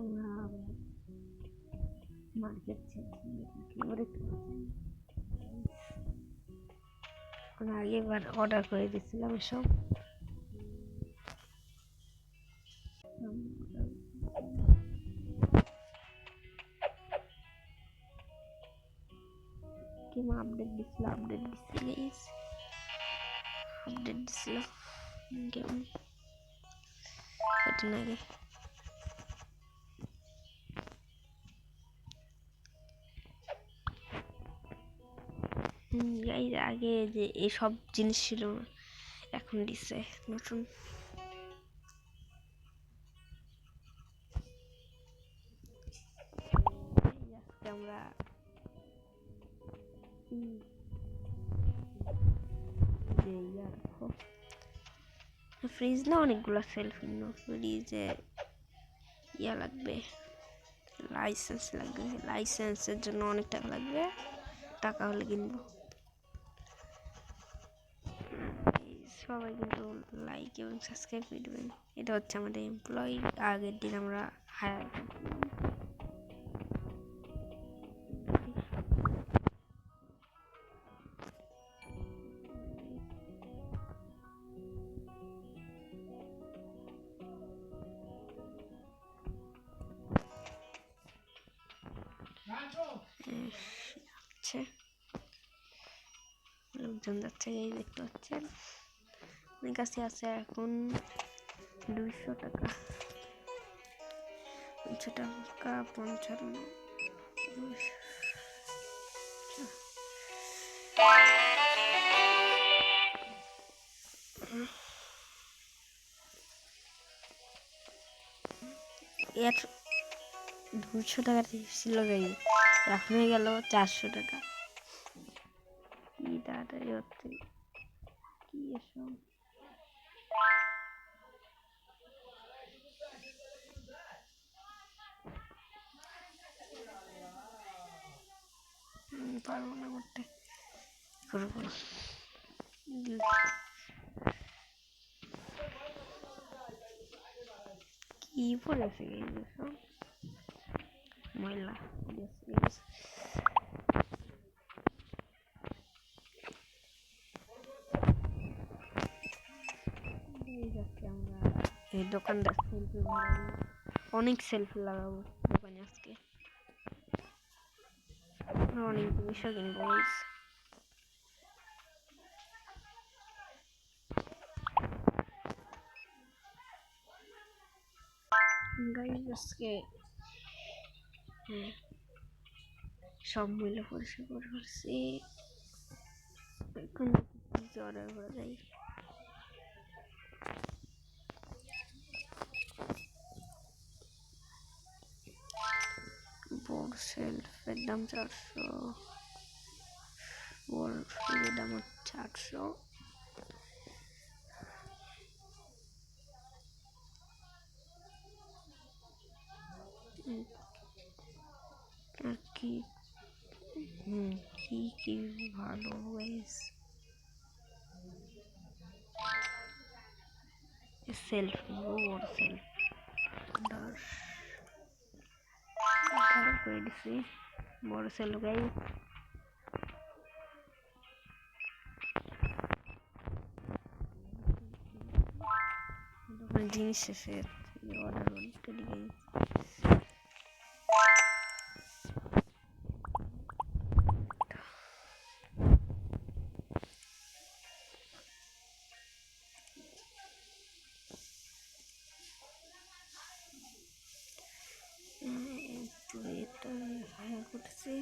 আমরা মার্কেট আগে এবার অর্ডার করে দিয়েছিলাম এসব। গেম আপডেট দিছিল গেম কদিন আগে। আগে যে এসব জিনিস ছিল এখন দিছে নতুন। আজকে আমরা ফ্রিজ না অনেকগুলো সেলফ কিনবো। ফ্রিজে ইয়া লাগবে, লাইসেন্স লাগবে। লাইসেন্সের জন্য অনেক টাকা লাগবে, টাকা হলে কিনবো। সবাই কিন্তু লাইক এবং সাবস্ক্রাইব করে দেবেন। এটা হচ্ছে আমাদের এমপ্লয়ি। আগের দিন আমরা হায়ার লোকজন যাচ্ছে, এই দেখতে পাচ্ছেন। আমার কাছে আছে এখন 200 টাকা, 55 এর 200 টাকা ছিল গাই, এখন হয়ে গেল 400 টাকা। কি তাড়াতাড়ি হচ্ছে কি এসব। পারবো না করতে, করবো কি পড়েছে সব ময়লা। আমরা এই দোকানদার সেলফি অনেক সেলফি লাগাবো দোকানে। আজকে অনেক জিনিসও কিনবো। আজকে সব মূল্য পরিষ্কার করছি। এখন অর্ডার করা যায়। বড় সেলফের দাম 400, বড় ফ্রিজের দাম 400। আর কি কি কি ভালো গাইস। সেলফ বড় সেলফ করে দিছি, বড় সেলফ গাইস। জিনিস শেষে অর্ডার করতে দিই। এটা হায়ার করতেছি।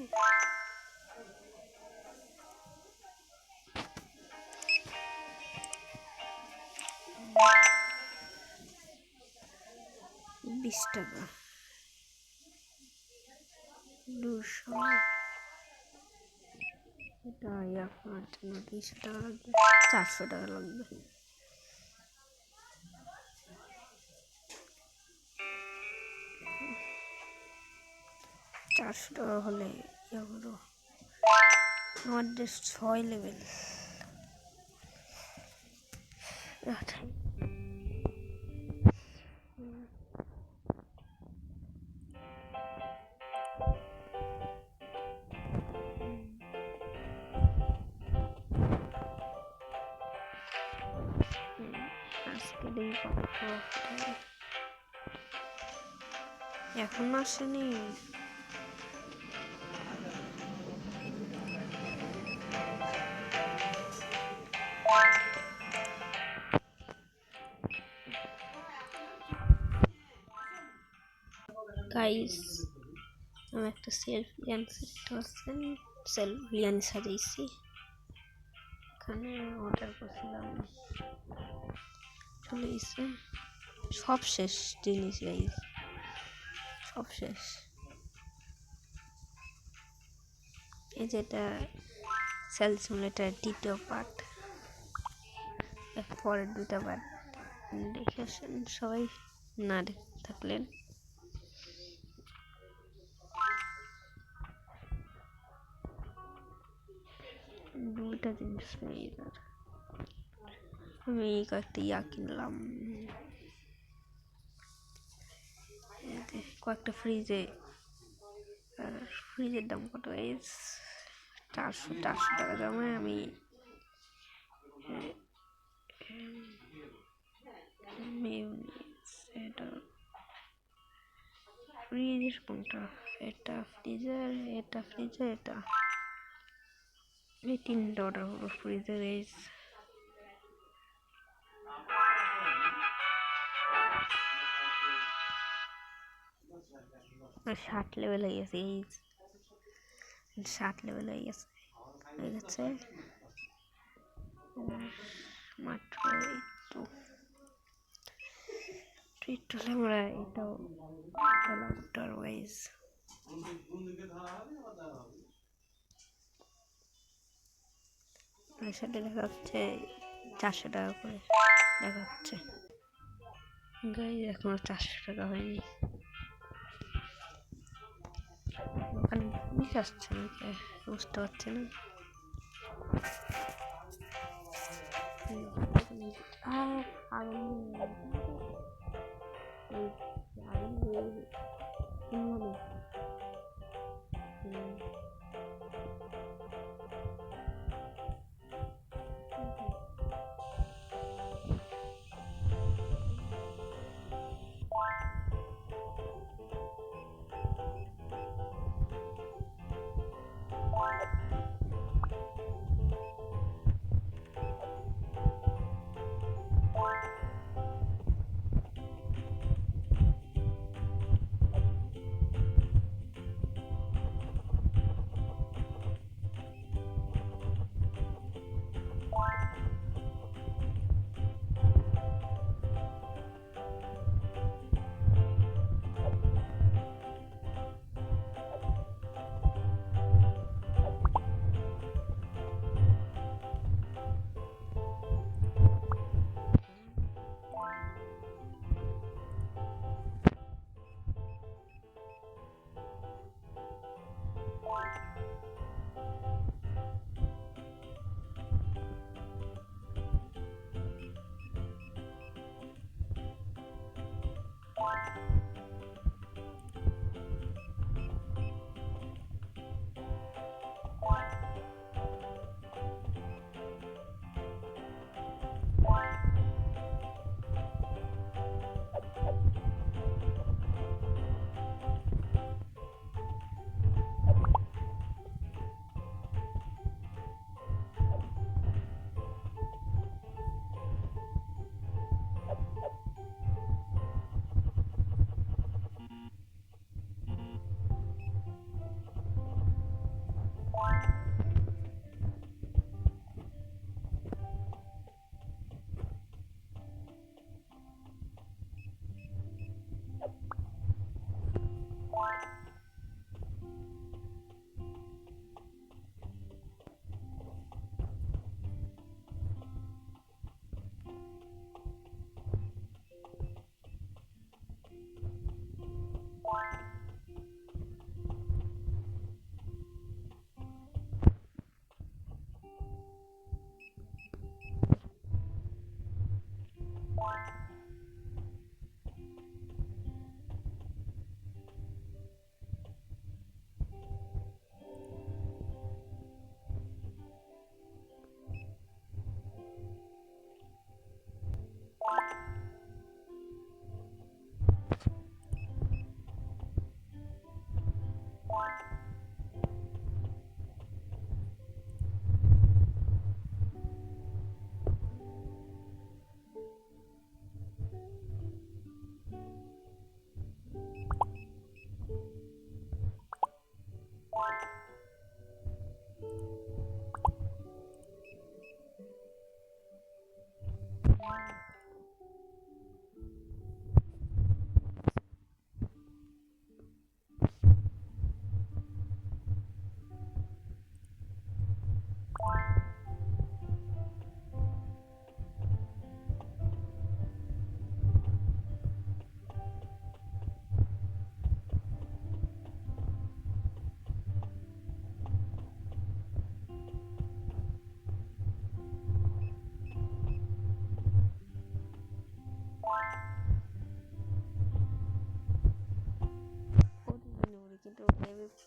$20, 200। এটা আপনার জন্য 200 টাকা লাগবে, 400 টাকা লাগবে। $400 হলে এগুলো আমাদের 6 লেভেল। দেখি কত এখন আসেনি। গাইস আমি একটা সেলফ বিরিয়ানি সাজাইছি, এখানে অর্ডার করছিলাম, চলে এসে সব শেষ জিনিস গাইস, সব শেষ। এই যেটা সেল সিমুলেটার দ্বিতীয় পার্ট, পরের দুটা পার্ট দেখে আসেন সবাই, না থাকলেন। দুইটা জিনিস নেই, আমি কয়েকটা কিনলাম, কয়েকটা ফ্রিজের দাম কত, 400 টাকা জমায় আমি এটা ফ্রিজের কোনটা, এটা ফ্রিজের, এটা এই তিনটা অর্ডার হলো ফ্রিজের। এই 60 লেভেল হয়ে গেছে, 60 লেভেল হয়ে গেছে মাত্র। একটু আমরা এটাও পেলাম টারওয়াইজ। সাথে দেখা হচ্ছে 400 টাকা করে দেখা হচ্ছে গাইস, এখনো 400 টাকা হয়নি। ওখানে পুলিশ আসছে নাকি বুঝতে পারছি না।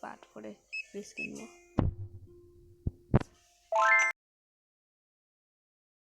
পাট করে ফ্রিজ কিনবো।